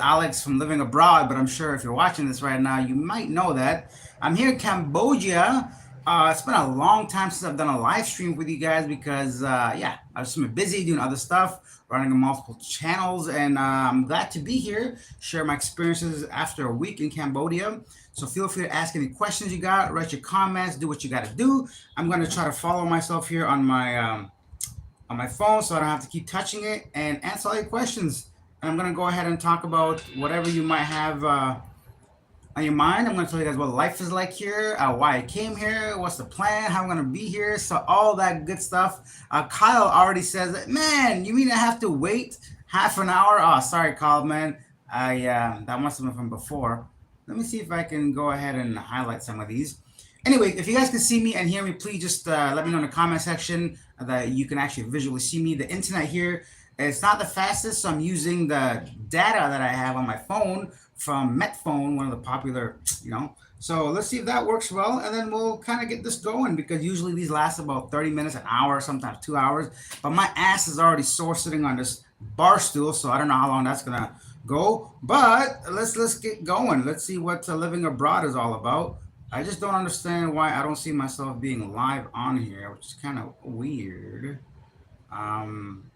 Alex from Living Abroad, but I'm sure if you're watching this right now, you might know that. I'm here in Cambodia. It's been a long time since I've done a live stream with you guys because, yeah, I've just been busy doing other stuff, running multiple channels, and I'm glad to be here, share my experiences after a week in Cambodia. So feel free to ask any questions you got, write your comments, do what you got to do. I'm going to try to follow myself here on my phone so I don't have to keep touching it and answer all your questions. And I'm going to go ahead and talk about whatever you might have on your mind. I'm going to tell you guys what life is like here, why I came here, what's the plan, how I'm going to be here. So all that good stuff. Kyle already says, that, man, you mean I have to wait half an hour? Oh, sorry, Kyle, man. That must have been from before. Let me see if I can go ahead and highlight some of these. Anyway, if you guys can see me and hear me, please just let me know in the comment section that you can actually visually see me. The internet here, it's not the fastest, so I'm using the data that I have on my phone from Metphone, one of the popular, So let's see if that works well, and then we'll kind of get this going because usually these last about 30 minutes, an hour, sometimes 2 hours. But my ass is already sore sitting on this bar stool, so I don't know how long that's gonna go. But let's get going. Let's see what living abroad is all about. I just don't understand why I don't see myself being live on here, which is kind of weird. Um,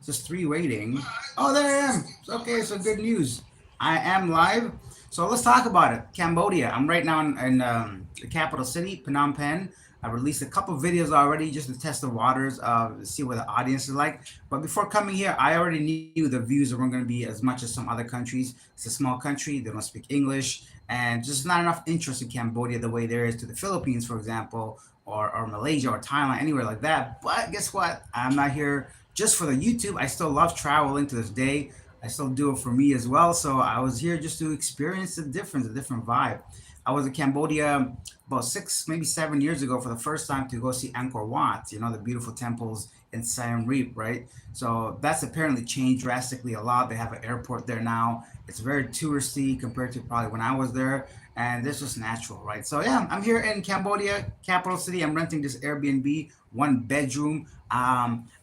just three waiting. Oh, there I am. Okay, so good news. I am live. So let's talk about it. Cambodia. I'm right now in the capital city, Phnom Penh. I released a couple videos already just to test the waters, see what the audience is like. But before coming here, I already knew the views weren't going to be as much as some other countries. It's a small country. They don't speak English. And just not enough interest in Cambodia the way there is to the Philippines, for example, or Malaysia or Thailand, anywhere like that. But guess what? I'm not here just for the YouTube. I still love traveling to this day. I still do it for me as well. So I was here just to experience the difference, a different vibe. I was in Cambodia about 6, maybe 7 years ago for the first time to go see Angkor Wat, the beautiful temples in Siem Reap, right? So that's apparently changed drastically a lot. They have an airport there now. It's very touristy compared to probably when I was there. And this was natural, right? So yeah, I'm here in Cambodia, capital city. I'm renting this Airbnb, 1 bedroom.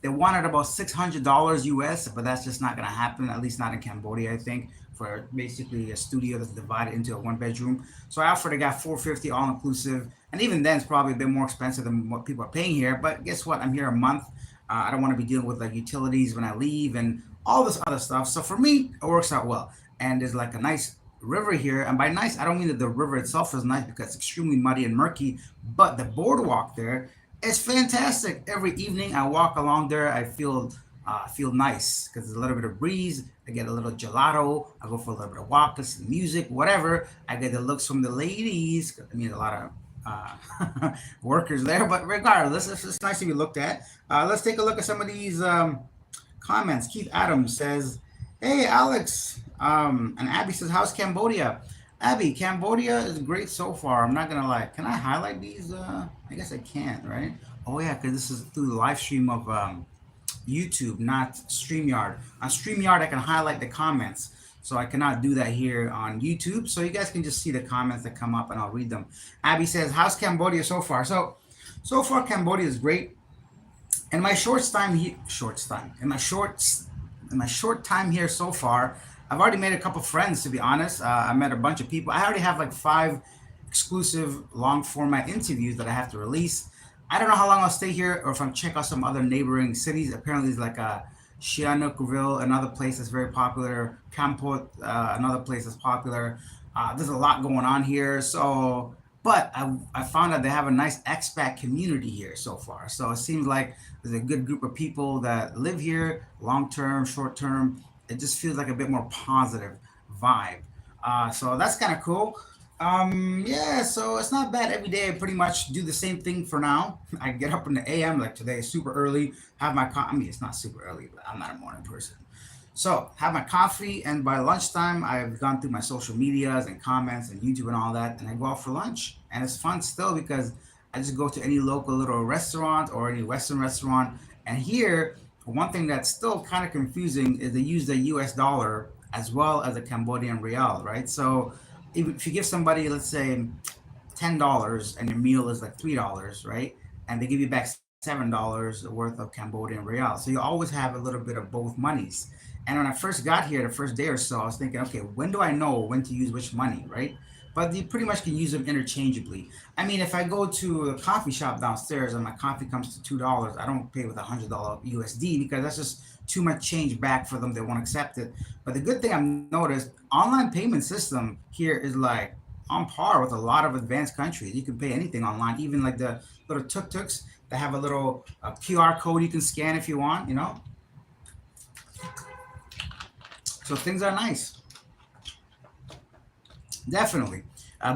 They wanted about $600 US, but that's just not gonna happen, at least not in Cambodia, I think, for basically a studio that's divided into a 1 bedroom. So I offered a guy 450 all inclusive, and even then it's probably a bit more expensive than what people are paying here. But guess what? I'm here a month. I don't want to be dealing with like utilities when I leave and all this other stuff. So for me, it works out well. And there's like a nice river here, and by nice, I don't mean that the river itself is nice because it's extremely muddy and murky, but the boardwalk there is fantastic. Every evening I walk along there, I feel nice because there's a little bit of breeze. I get a little gelato. I go for a little bit of walk, listen to music, whatever. I get the looks from the ladies. I mean, a lot of workers there, but regardless, it's nice to be looked at. Let's take a look at some of these comments. Keith Adams says, "Hey Alex," and Abby says, "How's Cambodia?" Abby, Cambodia is great so far. I'm not gonna lie. Can I highlight these? I guess I can't, right? Oh yeah, because this is through the live stream of YouTube, not StreamYard. On StreamYard, I can highlight the comments. So I cannot do that here on YouTube. So you guys can just see the comments that come up and I'll read them. Abby says, "How's Cambodia so far?" So far Cambodia is great. In my in my short time here so far, I've already made a couple friends. To be honest, I met a bunch of people. I already have like 5 exclusive long format interviews that I have to release. I don't know how long I'll stay here or if I'm check out some other neighboring cities. Apparently, there's like a Sihanoukville, another place that's very popular. Kampot, another place that's popular. There's a lot going on here. But I found out they have a nice expat community here so far. So it seems like there's a good group of people that live here, long term, short term. It just feels like a bit more positive vibe. So that's kind of cool. Yeah, so it's not bad. Every day I pretty much do the same thing for now. I get up in the AM, like today, super early, have my I mean, it's not super early, but I'm not a morning person. So have my coffee, and by lunchtime, I've gone through my social medias and comments and YouTube and all that, and I go out for lunch. And it's fun still because I just go to any local little restaurant or any Western restaurant. And here, one thing that's still kind of confusing is they use the US dollar as well as the Cambodian real, right? So if you give somebody, let's say, $10 and your meal is like $3, right? And they give you back $7 worth of Cambodian real. So you always have a little bit of both monies. And when I first got here, the first day or so, I was thinking, okay, when do I know when to use which money, right? But you pretty much can use them interchangeably. I mean, if I go to a coffee shop downstairs and my coffee comes to $2, I don't pay with $100 USD because that's just too much change back for them. They won't accept it. But the good thing I've noticed, online payment system here is like on par with a lot of advanced countries. You can pay anything online, even like the little tuk-tuks that have a little QR code you can scan if you want, you know? So things are nice. Definitely.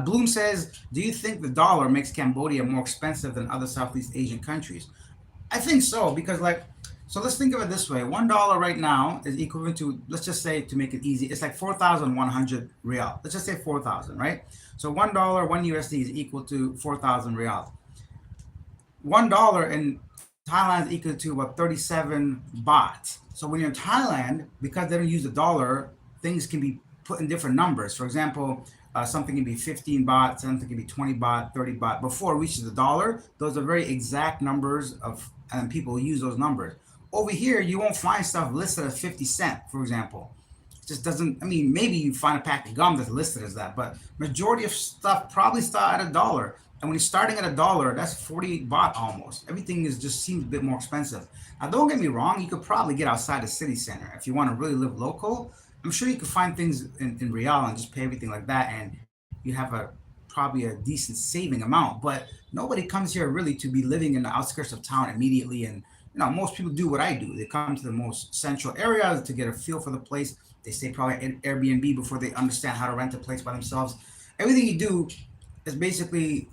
Bloom says, do you think the dollar makes Cambodia more expensive than other Southeast Asian countries? I think so because, like, so let's think of it this way: $1 right now is equivalent to, let's just say, to make it easy, it's like 4,100 real. Let's just say 4,000, right? So $1, one USD is equal to 4,000 real. $1 in Thailand is equal to about 37 baht. So when you're in Thailand, because they don't use the dollar, things can be put in different numbers. For example, something can be 15 baht, something can be 20 baht, 30 baht. Before it reaches the dollar, those are very exact numbers of, and people use those numbers. Over here, you won't find stuff listed as 50 cent, for example. It just doesn't, I mean, maybe you find a pack of gum that's listed as that, but majority of stuff probably start at a dollar. And when you're starting at a dollar, that's 40 baht almost. Everything is just seems a bit more expensive. Now, don't get me wrong, you could probably get outside the city center. If you want to really live local, I'm sure you could find things in Real and just pay everything like that, and you have a probably a decent saving amount. But nobody comes here really to be living in the outskirts of town immediately. And most people do what I do. They come to the most central areas to get a feel for the place. They stay probably at Airbnb before they understand how to rent a place by themselves. Everything you do is basically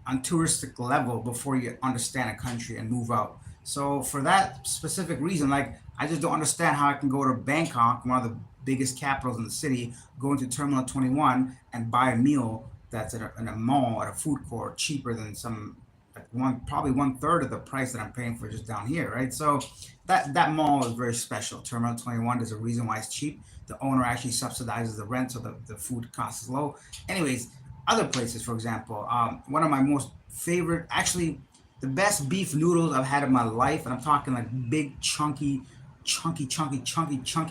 on touristic level before you understand a country and move out. So for that specific reason, like I just don't understand how I can go to Bangkok, one of the biggest capitals in the city, go into Terminal 21 and buy a meal that's in a mall at a food court cheaper than some like one probably one third of the price that I'm paying for just down here, right? So that mall is very special. Terminal 21, there's a reason why it's cheap. The owner actually subsidizes the rent, so the food cost is low. Anyways, other places, for example, one of my most favorite, actually, the best beef noodles I've had in my life, and I'm talking like big, chunky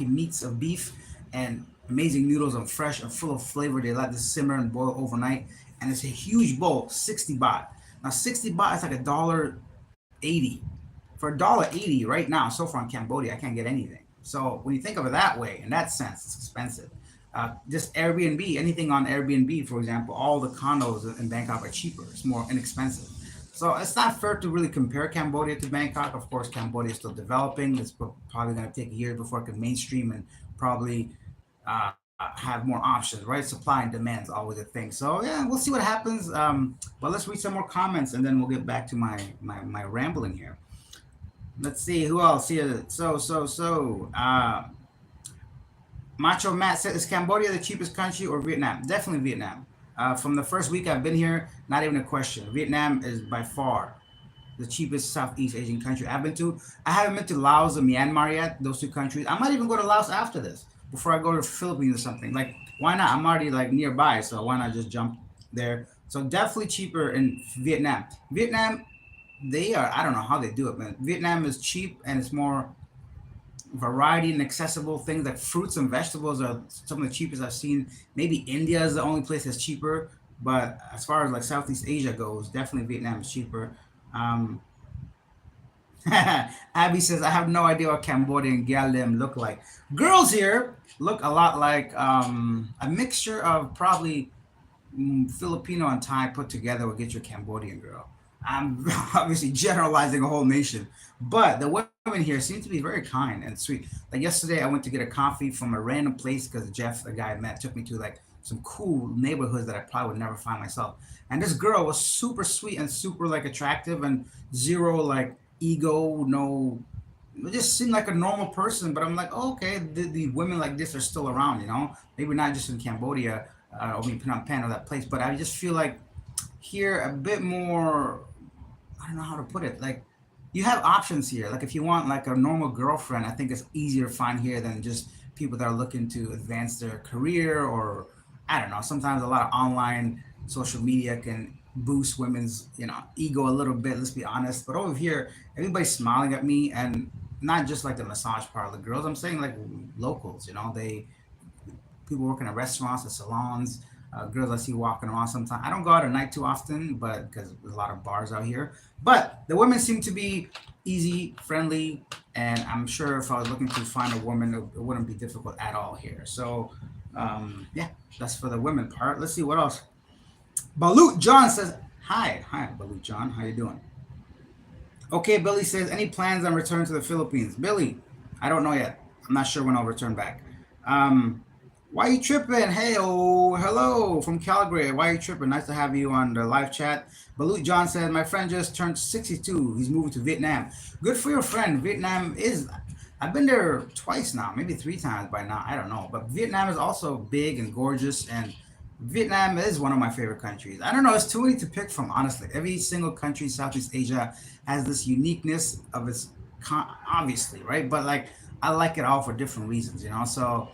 meats of beef, and amazing noodles and fresh and full of flavor. They let this simmer and boil overnight, and it's a huge bowl, 60 baht. Now, 60 baht is like $1.80. For $1.80 right now, so far in Cambodia, I can't get anything. So when you think of it that way, in that sense, it's expensive. Just Airbnb, anything on Airbnb, for example, all the condos in Bangkok are cheaper. It's more inexpensive. So it's not fair to really compare Cambodia to Bangkok. Of course, Cambodia is still developing. It's probably going to take years before it can mainstream and probably have more options, right? Supply and demand is always a thing. So yeah, we'll see what happens. But let's read some more comments and then we'll get back to my rambling here. Let's see who else here. Macho Matt said, "Is Cambodia the cheapest country or Vietnam?" Definitely Vietnam. From the first week I've been here, not even a question. Vietnam is by far the cheapest Southeast Asian country I've been to. I haven't been to Laos or Myanmar yet, those two countries. I might even go to Laos after this, before I go to the Philippines or something. Like, why not? I'm already like nearby, so why not just jump there? So definitely cheaper in Vietnam. Vietnam, they are, I don't know how they do it, man. Vietnam is cheap and it's more variety and accessible things like fruits and vegetables are some of the cheapest I've seen. Maybe India is the only place that's cheaper, but as far as like Southeast Asia goes, definitely Vietnam is cheaper. Um, Abby says, I have no idea what Cambodian Galim look like. Girls here look a lot like a mixture of probably Filipino and Thai put together will get you a Cambodian girl. I'm obviously generalizing a whole nation, but the women here seem to be very kind and sweet. Like yesterday, I went to get a coffee from a random place because Jeff, the guy I met, took me to like some cool neighborhoods that I probably would never find myself. And this girl was super sweet and super like attractive and zero like ego, no, it just seemed like a normal person. But I'm like, oh, okay, the women like this are still around, maybe not just in Cambodia or maybe Phnom Penh or that place, but I just feel like here a bit more, I don't know how to put it. Like you have options here. Like if you want like a normal girlfriend, I think it's easier to find here than just people that are looking to advance their career or I don't know. Sometimes a lot of online social media can boost women's ego a little bit. Let's be honest. But over here, everybody's smiling at me, and not just like the massage parlor girls. I'm saying like locals. They people working at restaurants and salons. Girls I see walking around sometimes. I don't go out at night too often, but because there's a lot of bars out here. But the women seem to be easy, friendly, and I'm sure if I was looking to find a woman, it wouldn't be difficult at all here. So, yeah, that's for the women part. Let's see what else. Balut John says, hi, Balut John, how you doing? Okay, Billy says, any plans on return to the Philippines? Billy, I don't know yet. I'm not sure when I'll return back. Um, why you tripping? Hey, oh, hello from Calgary. Why you tripping? Nice to have you on the live chat. Balut John says, my friend just turned 62. He's moving to Vietnam. Good for your friend. Vietnam is, I've been there twice now, maybe three times by now. I don't know. But Vietnam is also big and gorgeous, and Vietnam is one of my favorite countries. I don't know, it's too many to pick from, honestly. Every single country in Southeast Asia has this uniqueness of its, obviously, right? But like, I like it all for different reasons. So,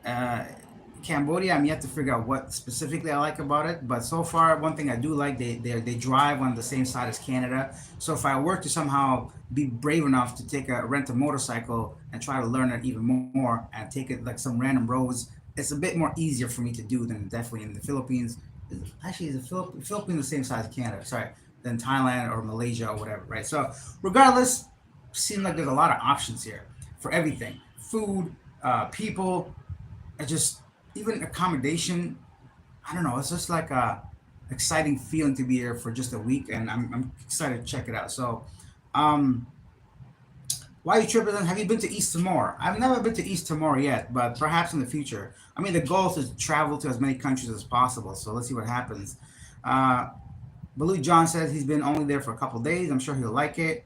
uh, Cambodia, I'm yet to figure out what specifically I like about it. But so far, one thing I do like, they drive on the same side as Canada. So if I were to somehow be brave enough to rent a motorcycle and try to learn it even more and take it like some random roads, it's a bit more easier for me to do than definitely in the Philippines. Actually, is the Philippines the same size as Canada? Sorry, than Thailand or Malaysia or whatever, right? So regardless, seems like there's a lot of options here for everything: food, people, just even accommodation. I don't know. It's just like a exciting feeling to be here for just a week, and I'm excited to check it out. So, um, why are you tripping? Have you been to East Timor? I've never been to East Timor yet, but perhaps in the future. I mean, the goal is to travel to as many countries as possible. So let's see what happens. Uh, Baloo John says he's been only there for a couple days. I'm sure he'll like it.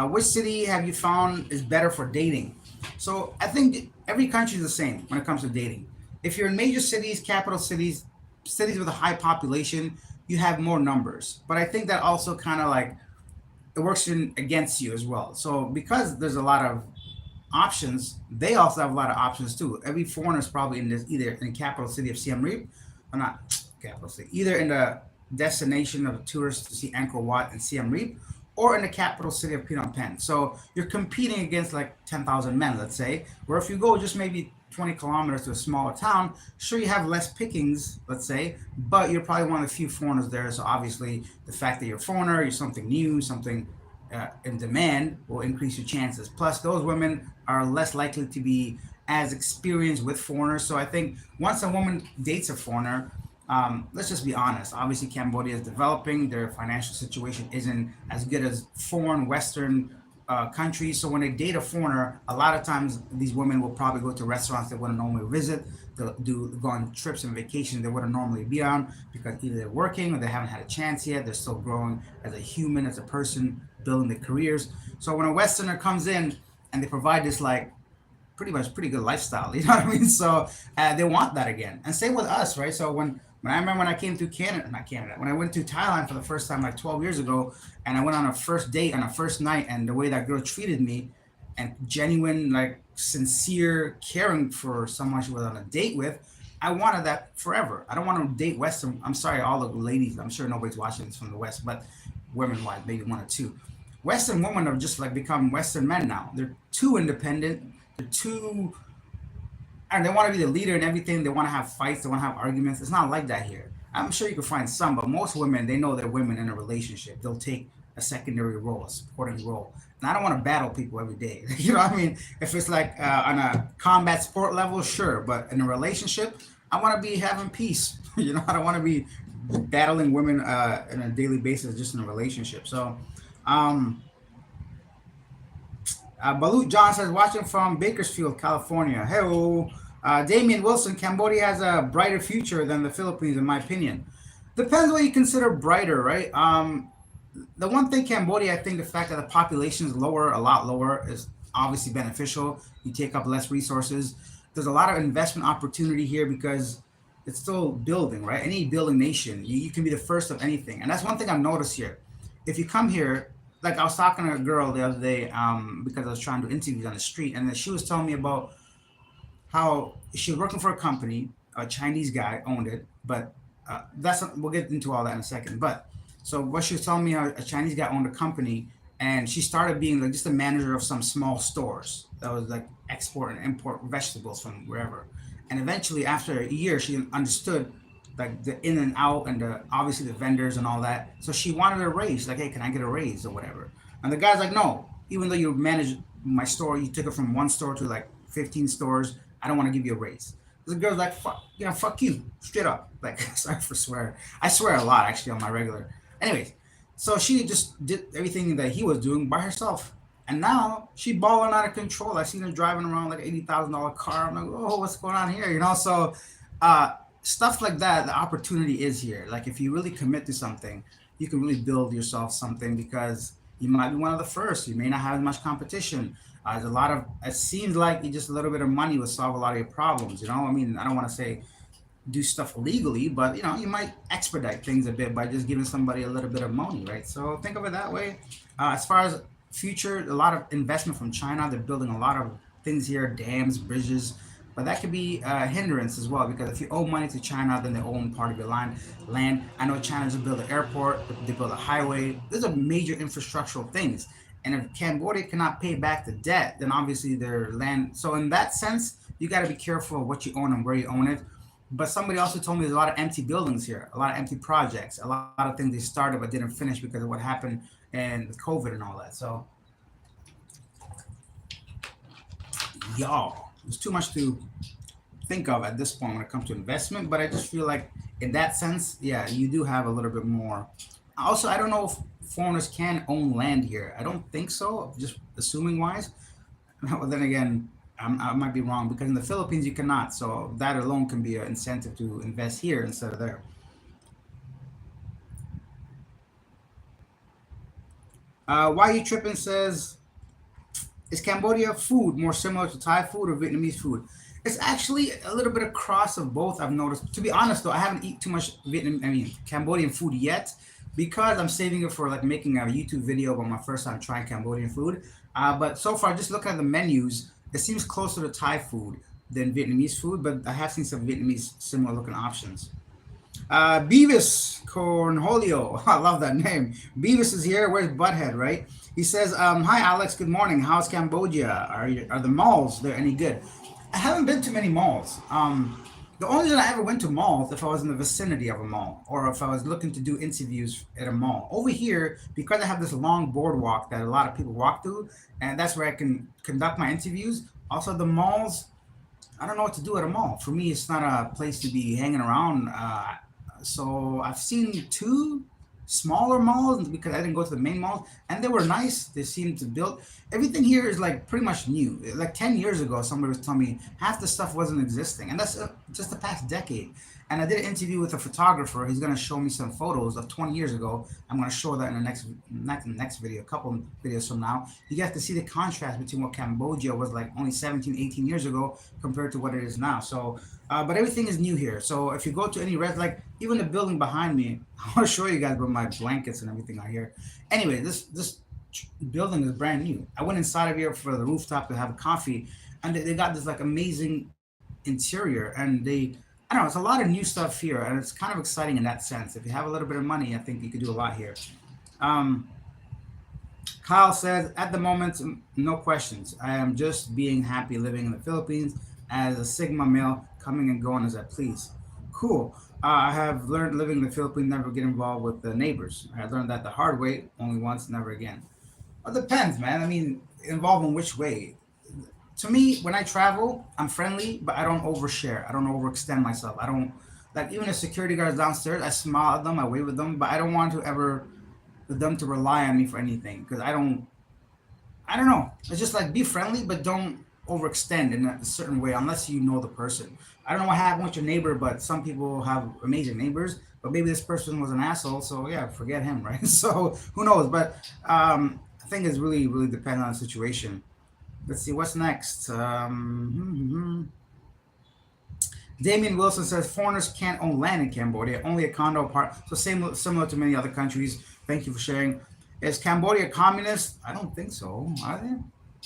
Which city have you found is better for dating? So I think every country is the same when it comes to dating. If you're in major cities, capital cities, cities with a high population, you have more numbers. But I think that also kind of like it works against you as well. So because there's a lot of options, they also have a lot of options too. Every foreigner is probably in this either in the capital city of Siem Reap or not capital city, either in the destination of tourists to see Angkor Wat and Siem Reap, or in the capital city of Phnom Penh. So you're competing against like 10,000 men, let's say. Where if you go just maybe 20 kilometers to a smaller town, sure you have less pickings, let's say, but you're probably one of the few foreigners there. So obviously, the fact that you're a foreigner, you're something new, something in demand will increase your chances. Plus, those women are less likely to be as experienced with foreigners. So I think once a woman dates a foreigner, let's just be honest. Obviously, Cambodia is developing. Their financial situation isn't as good as foreign Western countries. So when they date a foreigner, a lot of times these women will probably go to restaurants they wouldn't normally visit. They'll go on trips and vacations they wouldn't normally be on because either they're working or they haven't had a chance yet. They're still growing as a human, as a person, building their careers. So when a Westerner comes in and they provide this like pretty much pretty good lifestyle. You know what I mean? So they want that again. And same with us, right? So when I remember when I came through Canada, not Canada, when I went to Thailand for the first time like 12 years ago, and I went on a first date on a first night, and the way that girl treated me, and genuine, like sincere caring for someone she was on a date with, I wanted that forever. I don't want to date Western. I'm sorry, all the ladies. I'm sure nobody's watching this from the West, but women-wise, maybe one or two. Western women have just like become Western men now. They're too independent. They're too, and they want to be the leader in everything. They want to have fights. They want to have arguments. It's not like that here. I'm sure you can find some, but most women, they know they're women in a relationship. They'll take a secondary role, a supporting role. And I don't want to battle people every day. You know what I mean? If it's like on a combat sport level, sure. But in a relationship, I want to be having peace. I don't want to be battling women on a daily basis just in a relationship. So, um, Balut John says, watching from Bakersfield, California. Hello. Damian Wilson, Cambodia has a brighter future than the Philippines, in my opinion. Depends what you consider brighter, right? The one thing Cambodia, I think the fact that the population is lower, a lot lower, is obviously beneficial. You take up less resources. There's a lot of investment opportunity here because it's still building, right? Any building nation, you can be the first of anything. And that's one thing I've noticed here. If you come here, like I was talking to a girl the other day because I was trying to interview on the street, and then she was telling me about how she was working for a company, a Chinese guy owned it, but we'll get into all that in a second. But so what she was telling me, how a Chinese guy owned a company, and she started being like just a manager of some small stores that was like export and import vegetables from wherever. And eventually, after a year, she understood like the in and out and the obviously the vendors and all that. So she wanted a raise. She's like, hey, can I get a raise or whatever? And the guy's like, no. Even though you manage my store, you took it from one store to like 15 stores. I don't want to give you a raise. The girl's like, fuck, fuck you, straight up. Like, sorry for swearing. I swear a lot actually on my regular. Anyways, so she just did everything that he was doing by herself. And now she balling out of control. I seen her driving around like $80,000 car. I'm like, oh, what's going on here? So uh, stuff like that. The opportunity is here. Like if you really commit to something, you can really build yourself something because you might be one of the first. You may not have as much competition. There's a lot of. It seems like just a little bit of money will solve a lot of your problems. I mean, I don't want to say do stuff legally, but you might expedite things a bit by just giving somebody a little bit of money, right? So think of it that way. As far as future, a lot of investment from China. They're building a lot of things here, dams, bridges, but that could be a hindrance as well because if you owe money to China, then they own part of your land. I know China just built an airport, they built a highway. These are major infrastructural things. And if Cambodia cannot pay back the debt, then obviously their land. So in that sense, you got to be careful of what you own and where you own it. But somebody also told me there's a lot of empty buildings here, a lot of empty projects, a lot of things they started but didn't finish because of what happened and with COVID and all that. So, y'all, there's too much to think of at this point when it comes to investment. But I just feel like, in that sense, yeah, you do have a little bit more. Also, I don't know if foreigners can own land here. I don't think so, just assuming wise. But then again, I might be wrong because in the Philippines you cannot. So that alone can be an incentive to invest here instead of there. Why you tripping says, is Cambodia food more similar to Thai food or Vietnamese food? It's actually a little bit of cross of both. I've noticed. To be honest, though, I haven't eaten too much Cambodian food yet because I'm saving it for like making a YouTube video about my first time trying Cambodian food. But so far, just looking at the menus, it seems closer to Thai food than Vietnamese food. But I have seen some Vietnamese similar looking options. Beavis Cornholio. I love that name. Beavis is here. Where's Butthead, right? He says, hi, Alex. Good morning. How's Cambodia? Are the malls there any good? I haven't been to many malls. The only reason I ever went to malls if I was in the vicinity of a mall or if I was looking to do interviews at a mall. Over here, because I have this long boardwalk that a lot of people walk through, and that's where I can conduct my interviews. Also, the malls, I don't know what to do at a mall. For me, it's not a place to be hanging around. So I've seen two smaller malls because I didn't go to the main malls, and they were nice. They seemed to build everything here is like pretty much new. Like 10 years ago, somebody was telling me half the stuff wasn't existing, and that's just the past decade. And I did an interview with a photographer. He's gonna show me some photos of 20 years ago. I'm gonna show that in the next video, a couple videos from now. You get to see the contrast between what Cambodia was like only 17, 18 years ago compared to what it is now. So, but everything is new here. So if you go to any like even the building behind me, I want to show you guys where my blankets and everything are here. Anyway, this building is brand new. I went inside of here for the rooftop to have a coffee, and they got this like amazing interior, and I don't know, it's a lot of new stuff here, and it's kind of exciting in that sense. If you have a little bit of money, I think you could do a lot here. Um, Kyle says, at the moment, no questions. I am just being happy living in the Philippines as a Sigma male, coming and going as I please. Cool. I have learned living in the Philippines, never get involved with the neighbors. I learned that the hard way, only once, never again. It depends, man. I mean, involved in which way? To me, when I travel, I'm friendly, but I don't overshare. I don't overextend myself. I don't like even the security guards downstairs. I smile at them, I wave with them, but I don't want to ever for them to rely on me for anything because I don't. I don't know. It's just like be friendly, but don't overextend in a certain way unless you know the person. I don't know what happened with your neighbor, but some people have amazing neighbors. But maybe this person was an asshole, so yeah, forget him, right? So who knows? But I think it's really, really dependent on the situation. Let's see what's next. Damien Wilson says foreigners can't own land in Cambodia, only a condo part. So similar to many other countries. Thank you for sharing. Is Cambodia communist? I don't think so. Are they?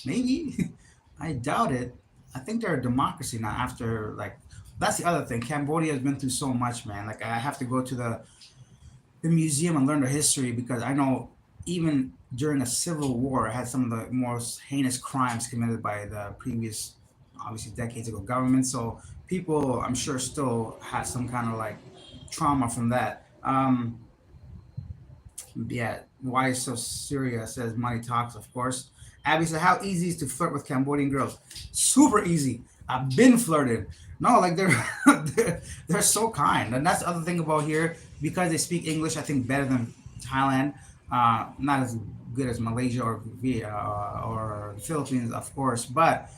Maybe. I doubt it. I think they're a democracy now. After like, that's the other thing. Cambodia has been through so much, man. Like I have to go to the museum and learn the history because I know even during a civil war, it had some of the most heinous crimes committed by the previous, obviously decades ago government. So people, I'm sure, still had some kind of like trauma from that. Yeah, why is so serious? Says money talks, of course. Abby said, "How easy is to flirt with Cambodian girls? Super easy. I've been flirted. No, like they're so kind, and that's the other thing about here because they speak English. I think better than Thailand. Not as good as Malaysia or or the Philippines, of course, but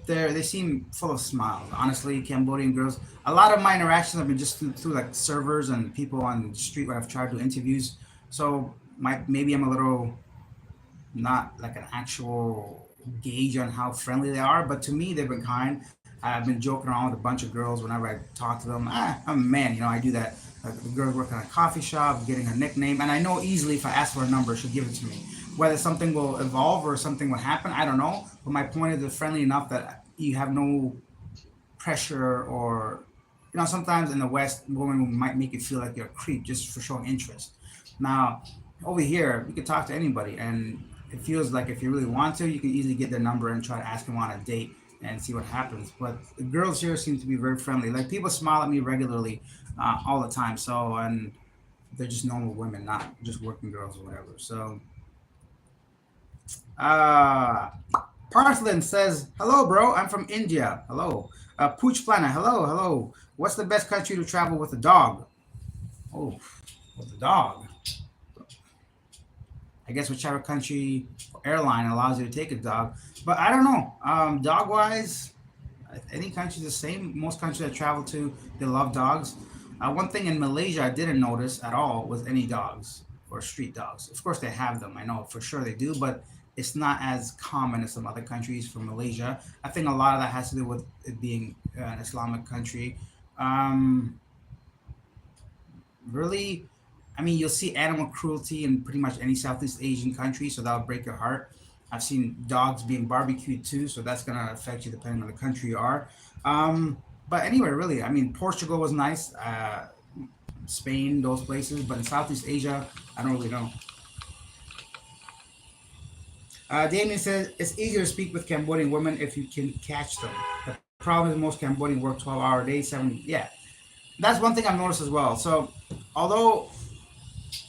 they seem full of smiles. Honestly, Cambodian girls. A lot of my interactions have been just through like servers and people on the street where I've tried to do interviews. So maybe I'm a little not like an actual gauge on how friendly they are, but to me they've been kind. I've been joking around with a bunch of girls whenever I talk to them. I'm a man, I do that. Like the girl working at a coffee shop, getting her nickname, and I know easily if I ask for a number, she'll give it to me. Whether something will evolve or something will happen, I don't know. But my point is, they're friendly enough that you have no pressure or sometimes in the West women might make you feel like you're a creep just for showing interest. Now over here you can talk to anybody and it feels like if you really want to you can easily get their number and try to ask them on a date and see what happens. But the girls here seem to be very friendly. Like people smile at me regularly, all the time. So and they're just normal women, not just working girls or whatever. So uh Parthland says, "Hello, bro. I'm from India. Hello." Pooch Planner, hello, hello. What's the best country to travel with a dog? Oh, with a dog. I guess whichever country or airline allows you to take a dog. But I don't know. Dog wise, any country's the same. Most countries I travel to, they love dogs. One thing in Malaysia I didn't notice at all was any dogs or street dogs. Of course, they have them. I know for sure they do, but it's not as common as some other countries from Malaysia. I think a lot of that has to do with it being an Islamic country. Um, Really, I mean, you'll see animal cruelty in pretty much any Southeast Asian country, so that'll break your heart. I've seen dogs being barbecued too, so that's gonna affect you depending on the country you are. Um, but anyway, really, I mean, Portugal was nice, Spain, those places, but in Southeast Asia, I don't really know. Damien says it's easier to speak with Cambodian women if you can catch them. The problem is most Cambodian work 12-hour days, 7. Yeah, that's one thing I've noticed as well. So, although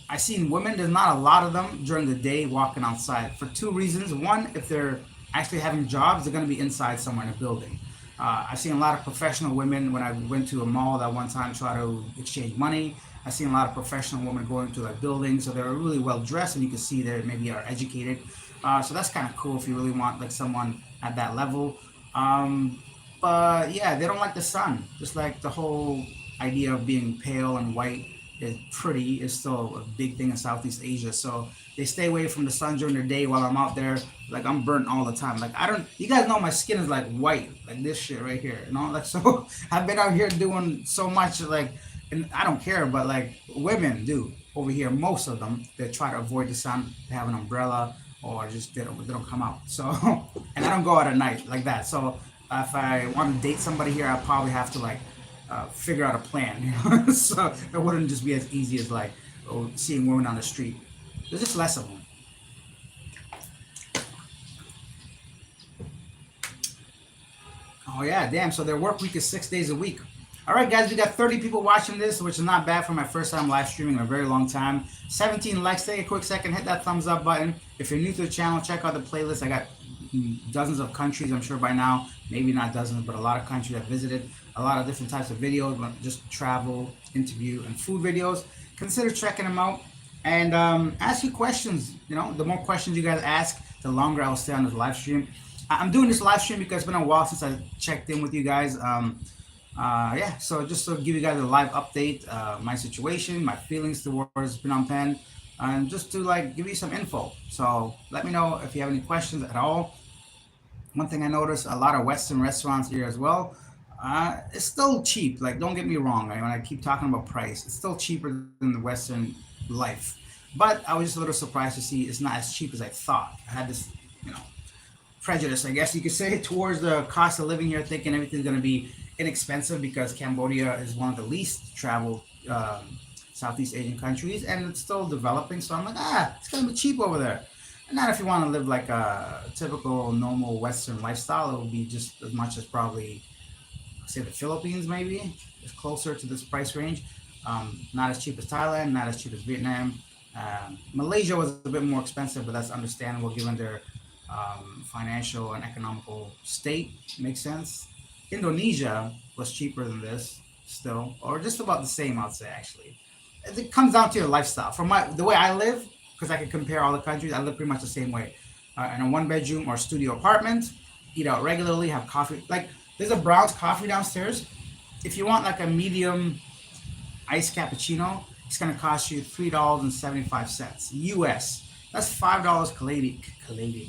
I seen women. There's not a lot of them during the day walking outside for two reasons. One, if they're actually having jobs, they're going to be inside somewhere in a building. I've seen a lot of professional women when I went to a mall that one time try to exchange money. I've seen a lot of professional women going to like buildings, so they're really well dressed, and you can see they maybe are educated. So that's kind of cool if you really want like someone at that level. Um, but yeah, they don't like the sun. Just like the whole idea of being pale and white is pretty is still a big thing in Southeast Asia. So they stay away from the sun during the day while I'm out there. Like I'm burnt all the time. Like I don't. You guys know my skin is like white, like this shit right here. Like so. I've been out here doing so much. Like, and I don't care, but like women do over here. Most of them they try to avoid the sun. They have an umbrella or just they don't come out. So and I don't go out at night like that. So if I want to date somebody here, I probably have to like figure out a plan. So it wouldn't just be as easy as like seeing women on the street. There's just less of them. Oh yeah, damn. So their work week is 6 days a week. All right, guys, we got 30 people watching this, which is not bad for my first time live streaming in a very long time. 17 likes. Take a quick second, hit that thumbs up button. If you're new to the channel, check out the playlist. I got dozens of countries, I'm sure by now. Maybe not dozens, but a lot of countries I've visited. A lot of different types of videos, just travel, interview, and food videos. Consider checking them out and ask you questions. The more questions you guys ask, the longer I'll stay on this live stream. I'm doing this live stream because it's been a while since I checked in with you guys. Yeah, so just to give you guys a live update, my situation, my feelings towards Phnom Penh, and just to like give you some info. So let me know if you have any questions at all. One thing I noticed, a lot of Western restaurants here as well. It's still cheap. Like, don't get me wrong. Right? When I keep talking about price, it's still cheaper than the Western life. But I was just a little surprised to see it's not as cheap as I thought. I had this, you know, prejudice, I guess you could say, towards the cost of living here, thinking everything's going to be inexpensive because Cambodia is one of the least traveled Southeast Asian countries, and it's still developing. So I'm like, it's gonna be cheap over there. And not if you want to live like a typical normal Western lifestyle, it will be just as much as probably say the Philippines maybe is closer to this price range. Not as cheap as Thailand, not as cheap as Vietnam. Malaysia was a bit more expensive, but that's understandable given their financial and economical state. Makes sense. Indonesia was cheaper than this still, or just about the same, I'd say actually. It comes down to your lifestyle. From the way I live, because I can compare all the countries, I live pretty much the same way. In a one bedroom or studio apartment, eat out regularly, have coffee. Like there's a Brown's coffee downstairs. If you want like a medium iced cappuccino, it's gonna cost you $3.75 US. That's $5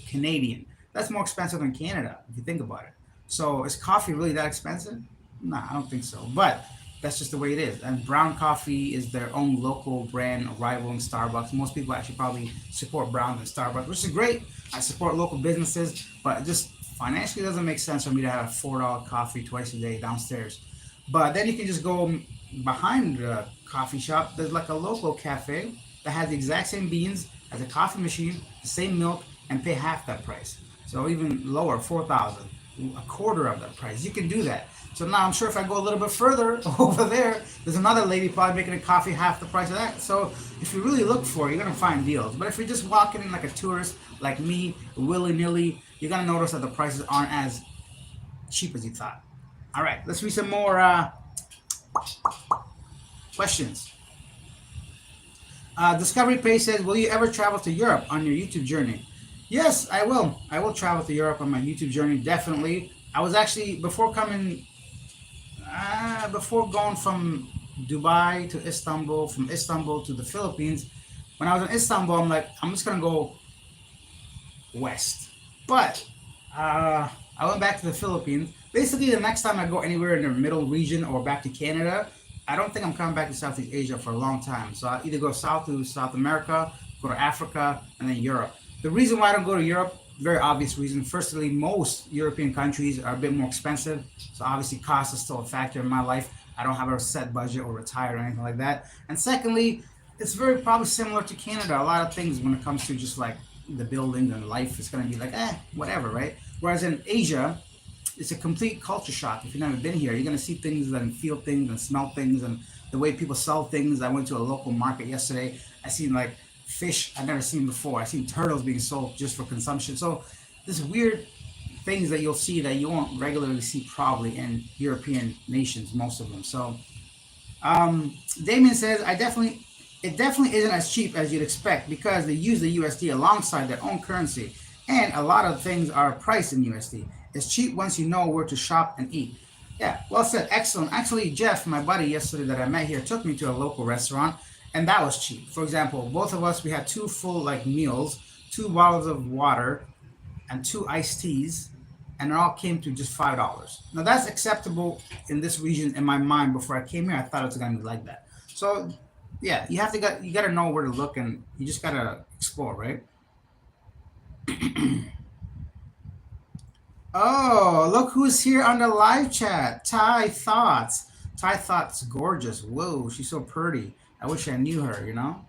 Canadian. That's more expensive than Canada if you think about it. So is coffee really that expensive? Nah, I don't think so. But that's just the way it is. And Brown Coffee is their own local brand rivaling Starbucks. Most people actually probably support Brown than Starbucks, which is great. I support local businesses, but it just financially doesn't make sense for me to have a $4 coffee twice a day downstairs. But then you can just go behind the coffee shop. There's like a local cafe that has the exact same beans as a coffee machine, the same milk, and pay half that price. So even lower, 4,000, a quarter of that price. You can do that. So now I'm sure if I go a little bit further over there, there's another lady probably making a coffee half the price of that. So if you really look for it, you're gonna find deals. But if you're just walking in like a tourist, like me, willy nilly, you're gonna notice that the prices aren't as cheap as you thought. All right, let's read some more questions. Discovery Page says, "Will you ever travel to Europe on your YouTube journey?" Yes, I will. I will travel to Europe on my YouTube journey. Definitely. I was actually before going from Dubai to Istanbul, from Istanbul to the Philippines. When I was in Istanbul, I'm like, I'm just gonna go west. But I went back to the Philippines. Basically, the next time I go anywhere in the middle region or back to Canada, I don't think I'm coming back to Southeast Asia for a long time. So I either go south to South America, go to Africa, and then Europe. The reason why I don't go to Europe, very obvious reason. Firstly, most European countries are a bit more expensive. So obviously cost is still a factor in my life. I don't have a set budget or retire or anything like that. And secondly, it's very probably similar to Canada. A lot of things when it comes to just like the building and life is going to be like, whatever, right? Whereas in Asia, it's a complete culture shock. If you've never been here, you're going to see things and feel things and smell things and the way people sell things. I went to a local market yesterday. I seen like fish I've never seen before. I seen turtles being sold just for consumption. So this weird things that you'll see that you won't regularly see probably in European nations, most of them. So Damien says, it definitely isn't as cheap as you'd expect because they use the USD alongside their own currency, and a lot of things are priced in USD. It's cheap once you know where to shop and eat. Yeah, well said. Excellent. Actually, Jeff, my buddy yesterday that I met here, took me to a local restaurant, and that was cheap. For example, both of us we had two full like meals, two bottles of water, and two iced teas, and it all came to just $5. Now that's acceptable in this region in my mind. Before I came here, I thought it was gonna be like that. So yeah, you gotta know where to look, and you just gotta explore, right? Oh, look who's here on the live chat. Thai Thoughts. Thai Thoughts gorgeous. Whoa, she's so pretty. I wish I knew her, you know?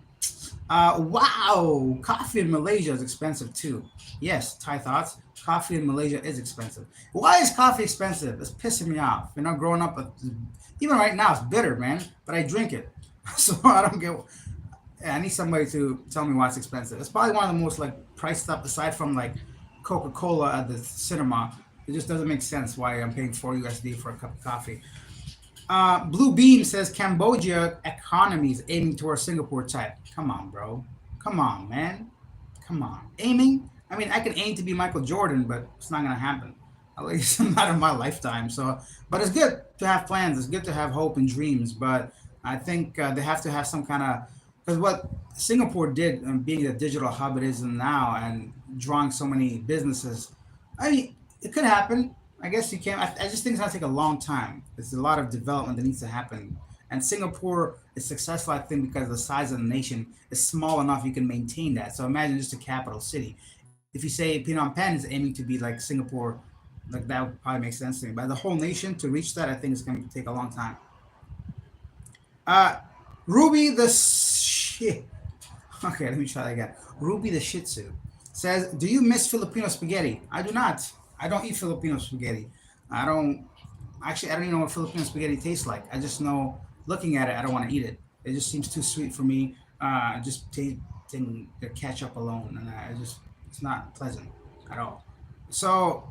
Wow, coffee in Malaysia is expensive too. Yes, Thai Thoughts. Coffee in Malaysia is expensive. Why is coffee expensive? It's pissing me off. You know, growing up, even right now, it's bitter, man. But I drink it, so I don't get. Yeah, I need somebody to tell me why it's expensive. It's probably one of the most like priced up aside from like Coca Cola at the cinema. It just doesn't make sense why I'm paying 4 USD for a cup of coffee. Blue Beam says Cambodia economy is aiming towards Singapore type. Come on, bro. Come on, man. Come on. Aiming? I mean, I can aim to be Michael Jordan, but it's not gonna happen. At least not in my lifetime. So, but it's good to have plans. It's good to have hope and dreams. But I think they have to have some kind of because what Singapore did, being the digital hub it is now, and drawing so many businesses. I mean, it could happen. I guess you can. I just think it's gonna take a long time. There's a lot of development that needs to happen. And Singapore is successful, I think, because the size of the nation is small enough you can maintain that. So imagine just a capital city. If you say Phnom Penh is aiming to be like Singapore, like that would probably make sense to me. But the whole nation to reach that, I think it's going to take a long time. Uh, Ruby the shit. Okay, let me try that again. Ruby the Shih Tzu says, "Do you miss Filipino spaghetti?" I do not. I don't eat Filipino spaghetti. I don't. Actually, I don't even know what Filipino spaghetti tastes like. I just know looking at it, I don't want to eat it. It just seems too sweet for me. Just tasting the ketchup alone, and I just it's not pleasant at all. So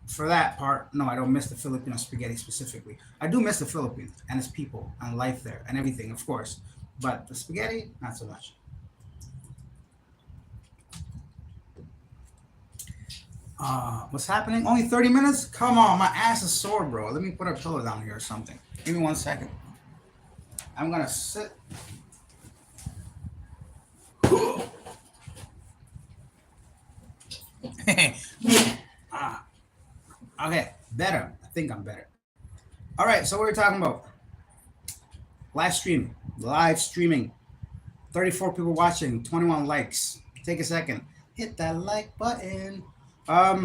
for that part, no, I don't miss the Filipino spaghetti specifically. I do miss the Philippines and its people and life there and everything, of course. But the spaghetti, not so much. What's happening? Only 30 minutes? Come on, my ass is sore, bro. Let me put a pillow down here or something. Give me 1 second. I'm gonna sit. Okay, better. I think I'm better. All right, so what are we talking about? Live stream. Live streaming. 34 people watching, 21 likes. Take a second. Hit that like button. Let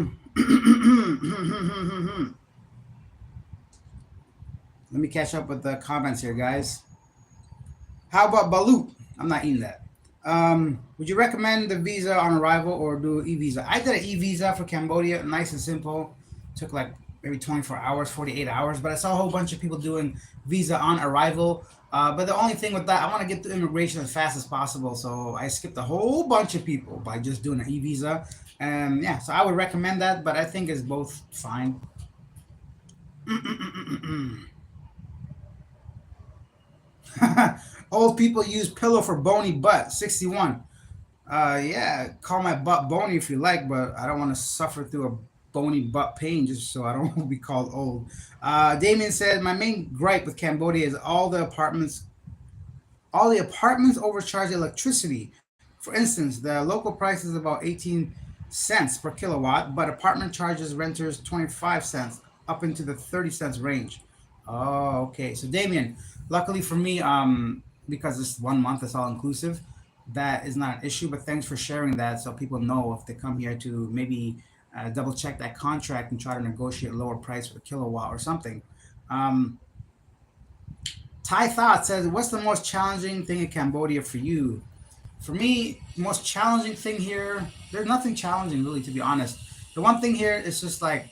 me catch up with the comments here, guys. How about Balut? I'm not eating that. Would you recommend the visa on arrival or do e-visa? I did an e-visa for Cambodia, nice and simple. Took like maybe 24 hours, 48 hours, but I saw a whole bunch of people doing visa on arrival. But the only thing with that, I want to get through immigration as fast as possible, so I skipped a whole bunch of people by just doing an e-visa. And yeah, so I would recommend that, but I think it's both fine. Old people use pillow for bony butt. 61. Yeah, call my butt bony if you like, but I don't want to suffer through a bony butt pain just so I don't be called old. Damien said, my main gripe with Cambodia is all the apartments overcharge electricity. For instance, the local price is about 18 cents per kilowatt, but apartment charges renters 25 cents up into the 30 cents range. Oh, okay. So Damien, luckily for me, because this 1 month is all inclusive, that is not an issue. But thanks for sharing that, so people know if they come here to maybe double check that contract and try to negotiate a lower price for a kilowatt or something. Um, Thai Thought says, "What's the most challenging thing in Cambodia for you?" For me, the most challenging thing here, there's nothing challenging really, to be honest. The one thing here is just like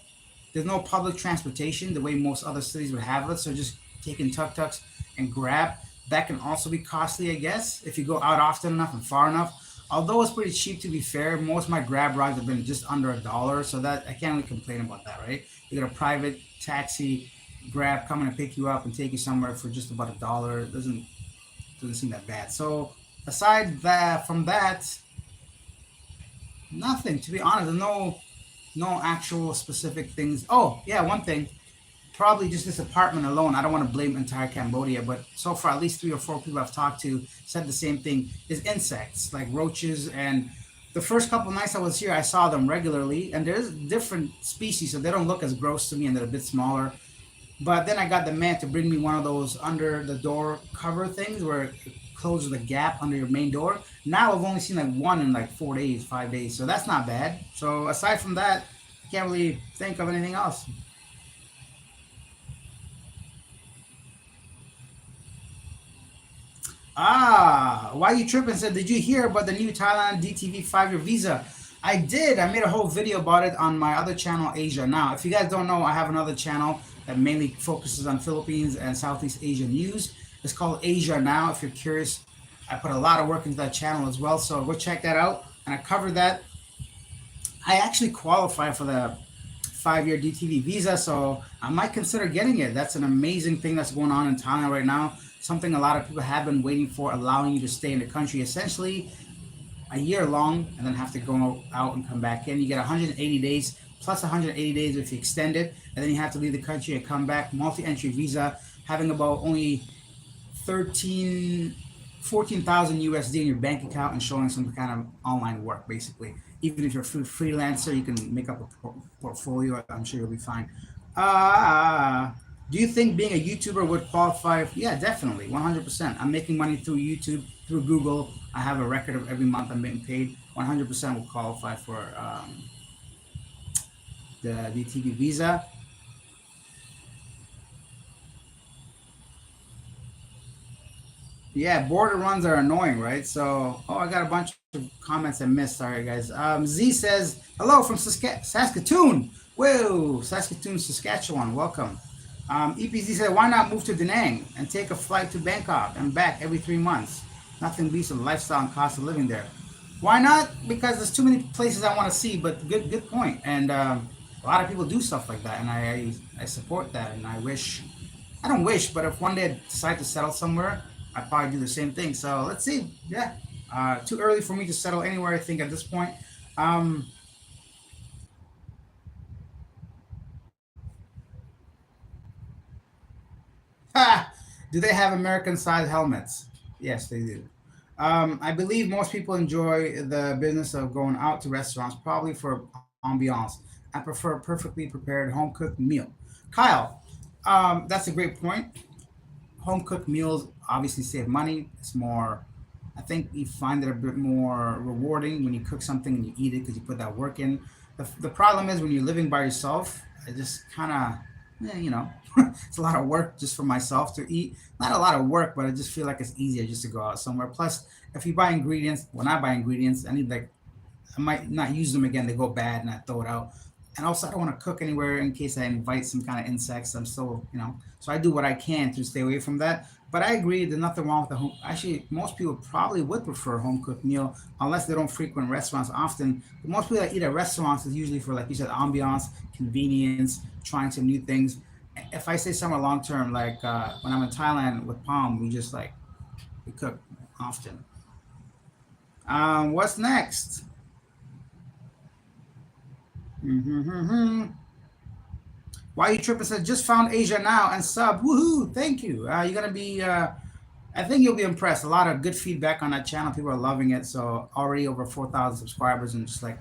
there's no public transportation the way most other cities would have it. So just taking tuk tuks and grab, that can also be costly, I guess, if you go out often enough and far enough. Although it's pretty cheap, to be fair, most of my grab rides have been just under $1, so that I can't really complain about that, right? You get a private taxi, grab coming to pick you up and take you somewhere for just about $1. It doesn't seem that bad. So aside that from that, nothing, to be honest. There's no actual specific things. Oh yeah, one thing, probably just this apartment alone. I don't want to blame entire Cambodia, but so far at least 3 or 4 people I've talked to said the same thing: is insects like roaches. And the first couple nights I was here, I saw them regularly, and there's different species, so they don't look as gross to me, and they're a bit smaller. But then I got the man to bring me one of those under the door cover things where it closes the gap under your main door. Now I've only seen like one in like 4 days, 5 days, so that's not bad. So aside from that, I can't really think of anything else. Why you tripping? Said, did you hear about the new Thailand DTV 5-year visa? I did. I made a whole video about it on my other channel, Asia Now. If you guys don't know, I have another channel that mainly focuses on Philippines and Southeast Asia news. It's called Asia Now. If you're curious, I put a lot of work into that channel as well. So go check that out. And I covered that. I actually qualify for the 5-year DTV visa, so I might consider getting it. That's an amazing thing that's going on in Thailand right now. Something a lot of people have been waiting for, allowing you to stay in the country essentially a year long and then have to go out and come back in. You get 180 days plus 180 days if you extend it, and then you have to leave the country and come back. Multi-entry visa, having about only 13, 14,000 USD in your bank account and showing some kind of online work, basically. Even if you're a freelancer, you can make up a portfolio. I'm sure you'll be fine. Uh, do you think being a YouTuber would qualify? Yeah, definitely, 100%. I'm making money through YouTube, through Google. I have a record of every month I'm being paid. 100% will qualify for the DTV visa. Yeah, border runs are annoying, right? So, oh, I got a bunch of comments I missed. Sorry, guys. Z says, hello from Saskatoon. Whoa, Saskatoon, Saskatchewan. Welcome. EPZ said, why not move to Da Nang and take a flight to Bangkok and back every 3 months? Nothing beats the lifestyle and cost of living there. Why not? Because there's too many places I want to see. But good point. And a lot of people do stuff like that, and I support that. And I don't wish, but if one day I decide to settle somewhere, I'd probably do the same thing. So let's see. Yeah, too early for me to settle anywhere. I think at this point. Um, ha! Do they have American-sized helmets? Yes, they do. I believe most people enjoy the business of going out to restaurants, probably for ambiance. I prefer a perfectly prepared home-cooked meal. Kyle, that's a great point. Home cooked meals obviously save money. It's more, I think you find it a bit more rewarding when you cook something and you eat it because you put that work in. The problem is when you're living by yourself, it just kind of, it's a lot of work just for myself to eat. Not a lot of work, but I just feel like it's easier just to go out somewhere. Plus, if you buy ingredients, when I buy ingredients, I need like I might not use them again. They go bad and I throw it out. And also, I don't want to cook anywhere in case I invite some kind of insects. I'm still, so I do what I can to stay away from that. But I agree, there's nothing wrong with the home. Actually, most people probably would prefer a home cooked meal unless they don't frequent restaurants often. But most people that eat at restaurants is usually for, like you said, ambiance, convenience, trying some new things. If I say somewhere long term, like when I'm in Thailand with Palm, we cook often. What's next? Mm-hmm. Why you tripping said just found Asia now and sub. Woohoo! Thank you. You're gonna be. I think you'll be impressed. A lot of good feedback on that channel. People are loving it. So already over 4,000 subscribers in just like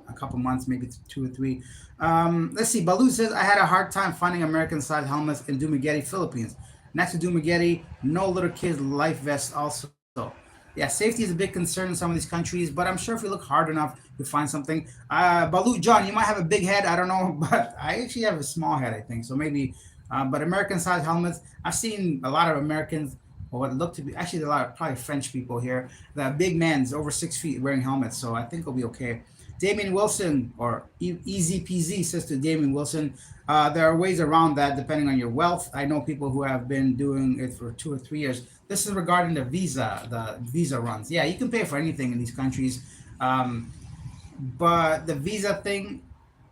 a couple months, maybe two or three. Let's see. Balu says I had a hard time finding American-sized helmets in Dumaguete, Philippines. Next to Dumaguete, no little kids life vests. Also, yeah, safety is a big concern in some of these countries. But I'm sure if you look hard enough, you'll find something. Balut John, you might have a big head. I don't know, but I actually have a small head. I think so. Maybe, but American-sized helmets. I've seen a lot of Americans, or what look to be actually a lot of probably French people here. The big men's over 6 feet wearing helmets. So I think we'll be okay. Damien Wilson or Easy Peasy says to Damien Wilson, there are ways around that depending on your wealth. I know people who have been doing it for 2 or 3 years. This is regarding the visa runs. Yeah, you can pay for anything in these countries. Um, but the visa thing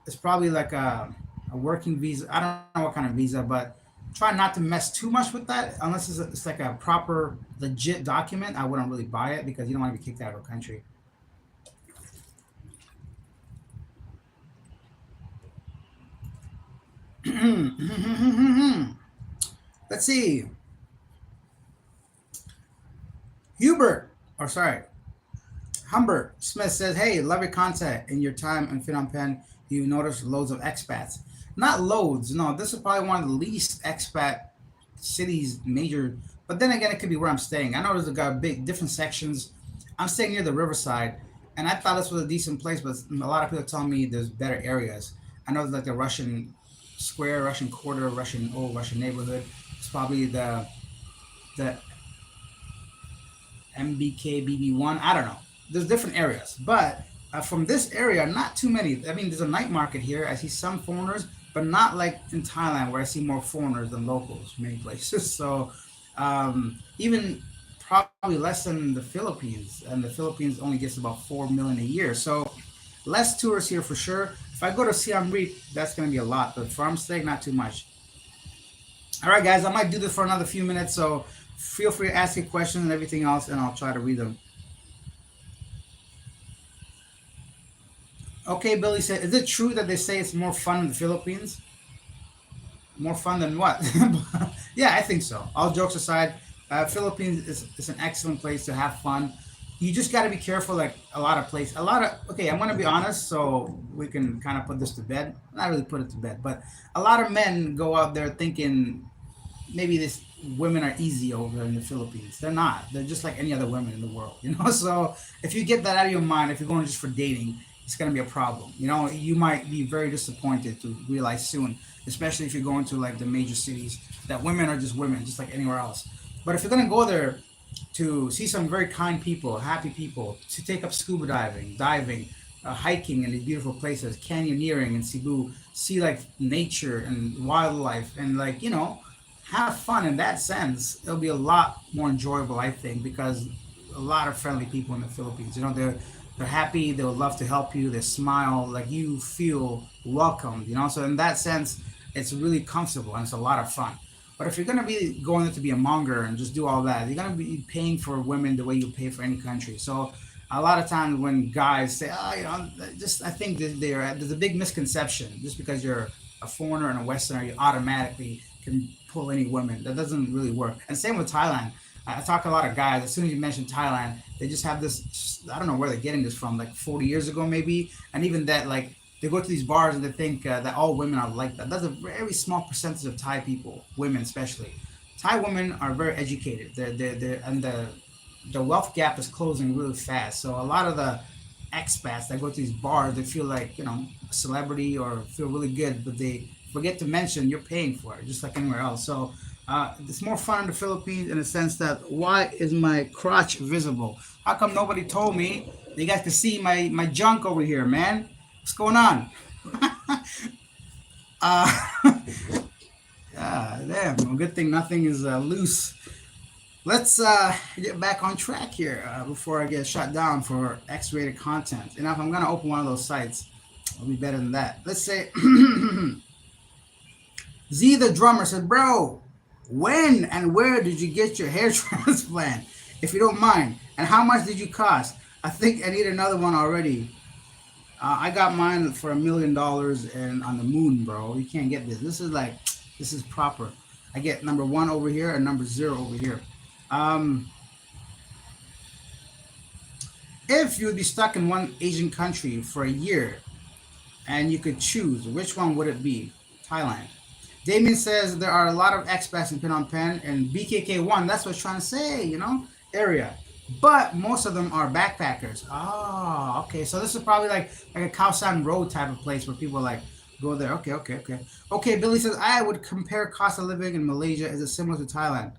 is probably like a working visa. I don't know what kind of visa, but try not to mess too much with that unless it's like a proper legit document. I wouldn't really buy it because you don't want to be kicked out of a country. Let's see. Hubert, or sorry, Humbert Smith says, "Hey, love your content in your time in Phnom Penh. You notice loads of expats. Not loads. No, this is probably one of the least expat cities, major. But then again, it could be where I'm staying. I know there's got big different sections. I'm staying near the riverside, and I thought this was a decent place, but a lot of people are telling me there's better areas. I know there's like the Russian Square, Russian Quarter, Russian old Russian neighborhood. It's probably the MBK BB1. I don't know. There's different areas, but from this area, not too many. I mean, there's a night market here. I see some foreigners, but not like in Thailand where I see more foreigners than locals. Many places. So even probably less than the Philippines, and the Philippines only gets about 4 million a year. So less tourists here for sure. If I go to Siam Reap, that's going to be a lot, but farm steak, not too much. All right, guys, I might do this for another few minutes, so feel free to ask your questions and everything else, and I'll try to read them. Okay, Billy said, is it true that they say it's more fun in the Philippines? More fun than what? Yeah, I think so. All jokes aside, Philippines is an excellent place to have fun. You just got to be careful, like a lot of places. Okay, I'm going to be honest, so we can kind of put this to bed. Not really put it to bed, but a lot of men go out there thinking maybe this women are easy over in the Philippines. They're not. They're just like any other women in the world, you know. So if you get that out of your mind, if you're going just for dating, it's gonna be a problem. You know, you might be very disappointed to realize soon, especially if you're going to like the major cities, that women are just women, just like anywhere else. But if you're gonna go there, to see some very kind people, happy people, to take up scuba diving, hiking in these beautiful places, canyoneering in Cebu, see like nature and wildlife, and like have fun in that sense. It'll be a lot more enjoyable, I think, because a lot of friendly people in the Philippines. They're happy. They'll love to help you. They smile, like you feel welcomed. So in that sense, it's really comfortable and it's a lot of fun. But if you're gonna be going there to be a monger and just do all that, you're gonna be paying for women the way you pay for any country. So a lot of times when guys say, "Oh, just," I think that there's a big misconception. Just because you're a foreigner and a Westerner, you automatically can pull any women. That doesn't really work. And same with Thailand. I talk to a lot of guys. As soon as you mention Thailand, they just have this. I don't know where they're getting this from. Like 40 years ago, maybe, and even that, like they go to these bars and they think that all women are like that. That's a very small percentage of Thai people, women especially. Thai women are very educated. And the wealth gap is closing really fast. So a lot of the expats that go to these bars, they feel like a celebrity or feel really good, but they forget to mention you're paying for it, just like anywhere else. So it's more fun in the Philippines in the sense that why is my crotch visible? How come nobody told me? You guys can see my junk over here, man. What's going on? uh, damn. Well, good thing nothing is loose. Let's get back on track here before I get shut down for X-rated content. And if I'm gonna open one of those sites, it'll be better than that. Let's say Z the drummer said, "Bro, when and where did you get your hair transplant? If you don't mind, and how much did you cost? I think I need another one already. I got mine for $1 million and on the moon, bro. You can't get this. This is proper. I get number one over here and number zero over here. Um, if you would be stuck in one Asian country for a year and you could choose, which one would it be? Thailand. Damien says there are a lot of expats in Phnom Penh and BKK1. That's what it's trying to say, area. But most of them are backpackers. Oh, okay. So this is probably like a Khao San Road type of place where people like go there. Okay, okay, okay. Okay, Billy says I would compare cost of living in Malaysia. Is it similar to Thailand?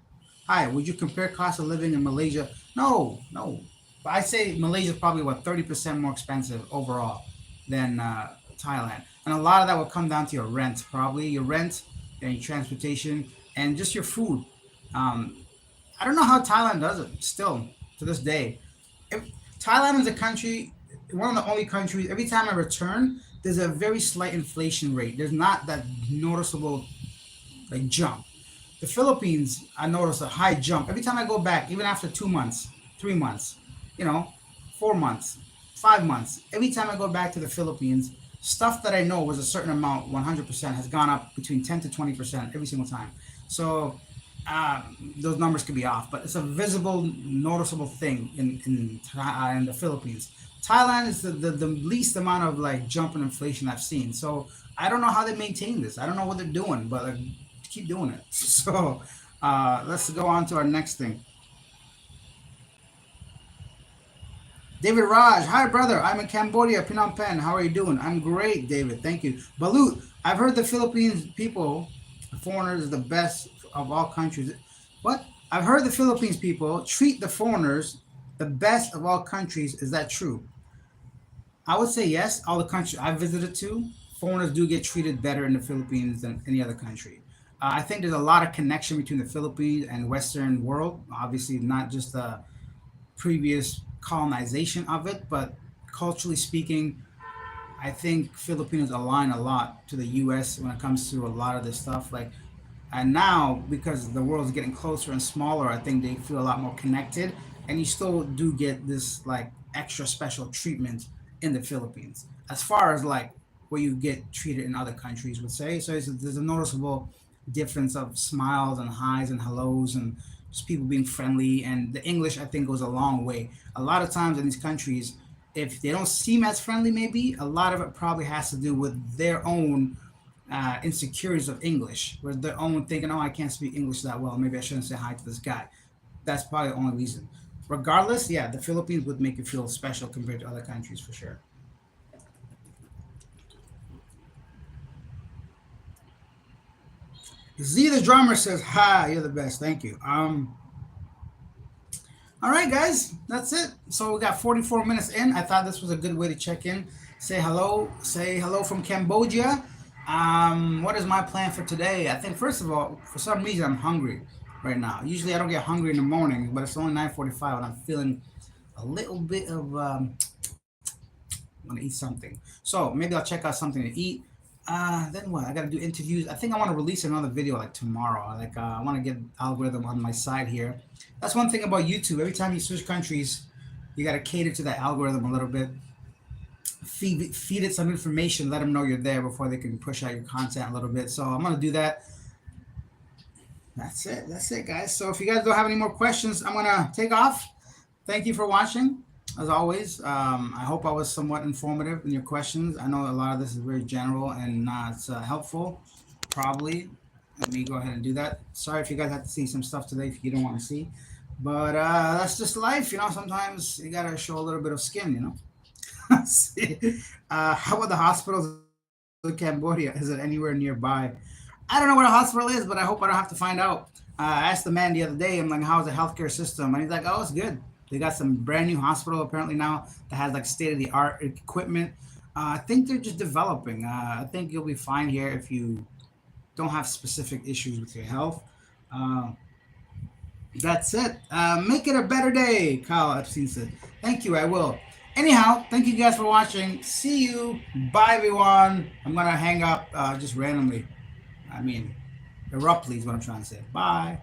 Hi, would you compare cost of living in Malaysia? No, no. But I say Malaysia is probably what 30% more expensive overall than Thailand, and a lot of that will come down to your rent, probably your rent and your transportation and just your food. Um, I don't know how Thailand does it still to this day. If, Thailand is a country, one of the only countries. Every time I return, there's a very slight inflation rate. There's not that noticeable like jump. The Philippines, I notice a high jump every time I go back, even after 2 months, 3 months, you know, 4 months, 5 months. Every time I go back to the Philippines, stuff that I know was a certain amount, 100% has gone up between 10 to 20% every single time. So those numbers could be off, but it's a visible, noticeable thing in the Philippines. Thailand is the least amount of like jump in inflation I've seen. So I don't know how they maintain this. I don't know what they're doing, but like, keep doing it. So let's go on to our next thing. David Raj, hi brother. I'm in Cambodia, Phnom Penh. How are you doing? I'm great, David. Thank you. Balut, I've heard the Philippines people, foreigners, is the best of all countries. What? I've heard the Philippines people treat the foreigners the best of all countries. Is that true? I would say yes. All the countries I've visited to, foreigners do get treated better in the Philippines than any other country. I think there's a lot of connection between the Philippines and Western world. Obviously, not just the previous colonization of it, but culturally speaking, I think Filipinos align a lot to the U.S. when it comes to a lot of this stuff. Like, and now because the world is getting closer and smaller, I think they feel a lot more connected. And you still do get this like extra special treatment in the Philippines, as far as like where you get treated in other countries would say. So there's a noticeable difference of smiles and highs and hellos and just people being friendly. And the English I think goes a long way. A lot of times in these countries, if they don't seem as friendly, maybe a lot of it probably has to do with their own insecurities of English, where their own thinking, "Oh, I can't speak English that well. Maybe I shouldn't say hi to this guy." That's probably the only reason. Regardless, yeah, the Philippines would make you feel special compared to other countries for sure. Z the drummer says, "Hi, you're the best. Thank you." All right, guys, that's it. So we got 44 minutes in. I thought this was a good way to check in. Say hello from Cambodia. What is my plan for today? I think first of all, for some reason, I'm hungry right now. Usually, I don't get hungry in the morning, but it's only 9:45, and I'm feeling a little bit of want to eat something. So maybe I'll check out something to eat. Then what? I gotta do interviews. I think I want to release another video like tomorrow. I want to get algorithm on my side here. That's one thing about YouTube. Every time you switch countries, you gotta cater to that algorithm a little bit. Feed it some information. Let them know you're there before they can push out your content a little bit. So I'm gonna do that. That's it. That's it, guys. So if you guys don't have any more questions, I'm gonna take off. Thank you for watching. As always, I hope I was somewhat informative in your questions. I know a lot of this is very general and not helpful. Probably. Let me go ahead and do that. Sorry if you guys have to see some stuff today if you don't want to see. But that's just life, you know. Sometimes you gotta show a little bit of skin, you know. How about the hospitals in Cambodia? Is it anywhere nearby? I don't know where a hospital is, but I hope I don't have to find out. I asked the man the other day, I'm like, how's the healthcare system? And he's like, oh, it's good. They got some brand new hospital apparently now that has like state of the art equipment. I think they're just developing. I think you'll be fine here if you don't have specific issues with your health. Uh, that's it. Make it a better day, Kyle Epstein said. Thank you, I will. Anyhow, thank you guys for watching. See you. Bye, everyone. I'm going to hang up just randomly. I mean, abruptly is what I'm trying to say. Bye.